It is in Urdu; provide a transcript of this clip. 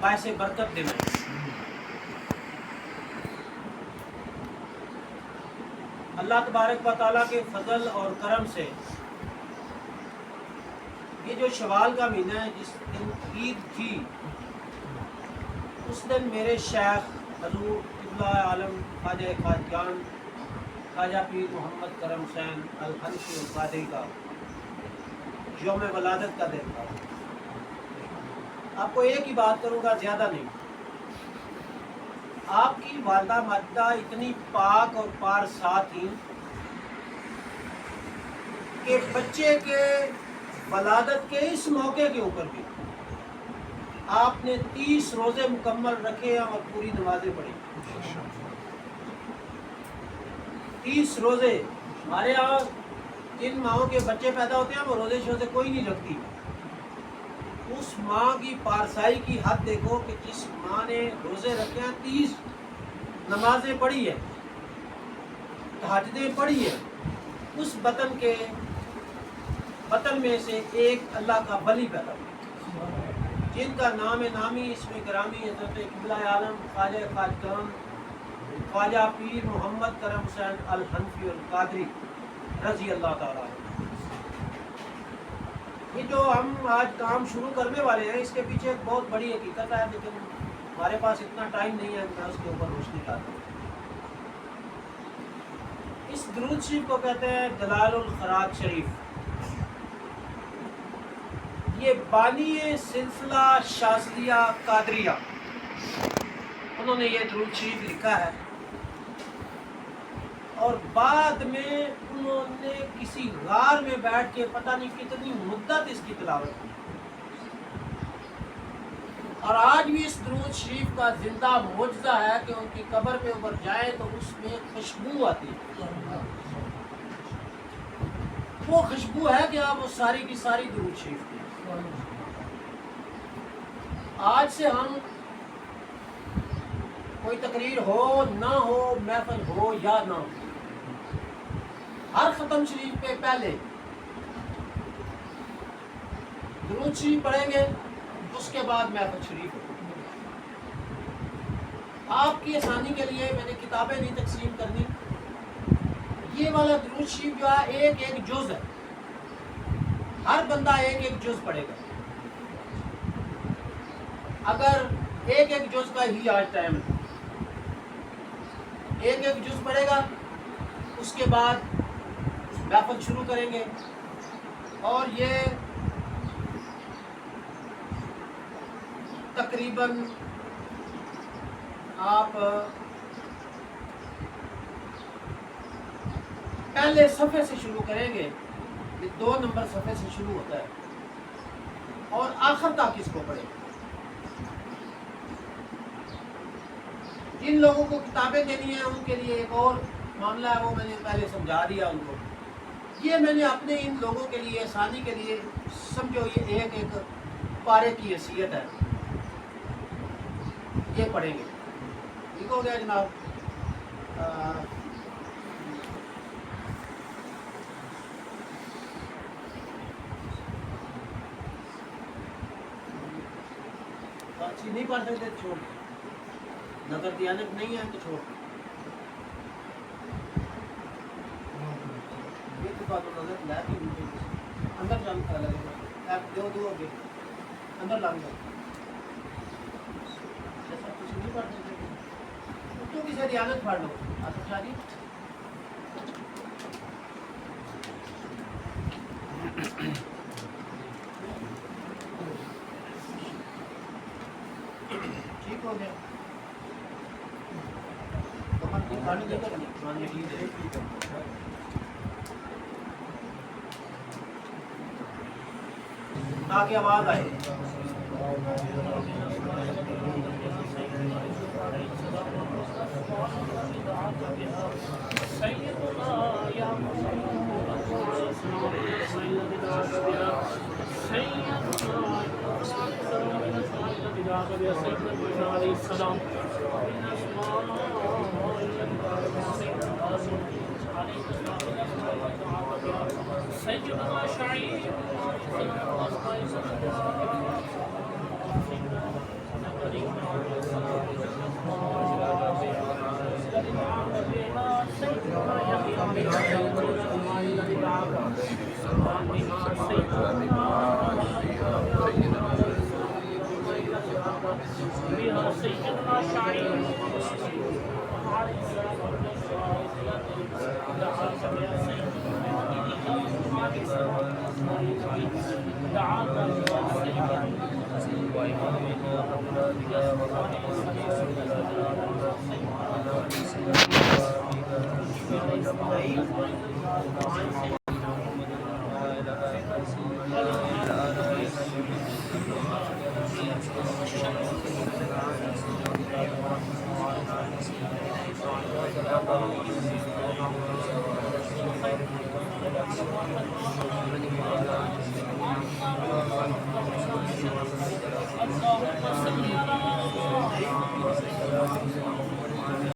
باعث برکت دن ہے۔ اللہ تبارک و تعالیٰ کے فضل اور کرم سے یہ جو شوال کا مہینہ ہے، جس دن عید تھی، اس دن میرے شیخ حضور قبلہ عالم خواجہ خواجگان خواجہ پیر محمد کرم حسین الحنفی القادری کا یوم ولادت کا دن تھا۔ آپ کو ایک ہی بات کروں گا، زیادہ نہیں۔ آپ کی والدہ ماجدہ اتنی پاک اور پارسا تھیں کہ بچے کے ولادت کے اس موقع کے اوپر بھی آپ نے 30 روزے مکمل رکھے اور پوری نمازیں پڑھی۔ 30 روزے۔ ہمارے یہاں جن ماؤں کے بچے پیدا ہوتے ہیں وہ روزے شوزے کوئی نہیں رکھتی۔ اس ماں کی پارسائی کی حد دیکھو کہ جس ماں نے روزے رکھے ہیں، 30 نمازیں پڑھی ہیں، تہجدیں پڑھی ہیں، اس بطن میں سے ایک اللہ کا ولی پیدا ہوا، جن کا نام نامی اسم گرامی حضرت قبلہ عالم خواجہ خواجگان خواجہ پیر محمد کرم حسین الحنفی القادری رضی اللہ تعالیٰ عنہ۔ یہ جو ہم آج کام شروع کرنے والے ہیں، اس کے پیچھے ایک بہت بڑی حقیقت ہے، لیکن ہمارے پاس اتنا ٹائم نہیں ہے کہ میں اس کے اوپر روشنی ڈالوں۔ اس درود شریف کو کہتے ہیں دلال الخراج شریف۔ یہ بانی سلسلہ شاذلیہ قادریہ، انہوں نے یہ درود شریف لکھا ہے، اور بعد میں انہوں نے کسی غار میں بیٹھ کے پتہ نہیں کتنی مدت اس کی تلاوت کی، اور آج بھی اس درود شریف کا زندہ معجزہ ہے کہ ان کی قبر پہ اوپر جائیں تو اس میں خوشبو آتی ہے۔ وہ خوشبو ہے کہ آپ وہ ساری کی ساری درود شریف کی۔ آج سے ہم کوئی تقریر ہو نہ ہو، محفل ہو یا نہ ہو، ہر ختم شریف پہ پہلے درود شریف پڑھیں گے، اس کے بعد محفل شریف ہو۔ آپ کی آسانی کے لیے میں نے کتابیں نہیں تقسیم کرنی، یہ والا درود شریف جو ہے ایک ایک جز ہے، ہر بندہ ایک ایک جز پڑھے گا۔ اگر ایک ایک جز کا ہی آج ٹائم ہے، ایک ایک جز پڑھے گا، اس کے بعد محفل شروع کریں گے، اور یہ تقریباً آپ پہلے صفحے سے شروع کریں گے، یہ 2 نمبر صفحے سے شروع ہوتا ہے، اور آخر تک اس کو پڑھیں گے۔ جن لوگوں کو کتابیں دینی ہیں ان کے لیے ایک اور معاملہ ہے، وہ میں نے پہلے سمجھا دیا ان کو۔ یہ میں نے اپنے ان لوگوں کے لیے آسانی کے لیے، سمجھو یہ ایک ایک پارے کی حیثیت ہے، یہ پڑھیں گے۔ ٹھیک ہو گیا جناب؟ اچھی نہیں پڑھ سکتے چھوڑ، نظر دیانت نہیں ہے تو چھوڑ۔ یہ تو بات نظر لا کے اندر جان کر لگے گا، دو ہو گئے اندر لائیں گا، جیسا کچھ نہیں پڑھ سکتے تو کسی دیانت پڑھ لو۔ آصف شاہ جی ٹھیک ہو گیا؟ پانی دے کر تاکہ آواز آئے۔ بها سيدنا شعيب عليه السلام دعاك يا سيدنا عليه السلام دعاك يا سيدنا وإمامنا أولادك اللهم صل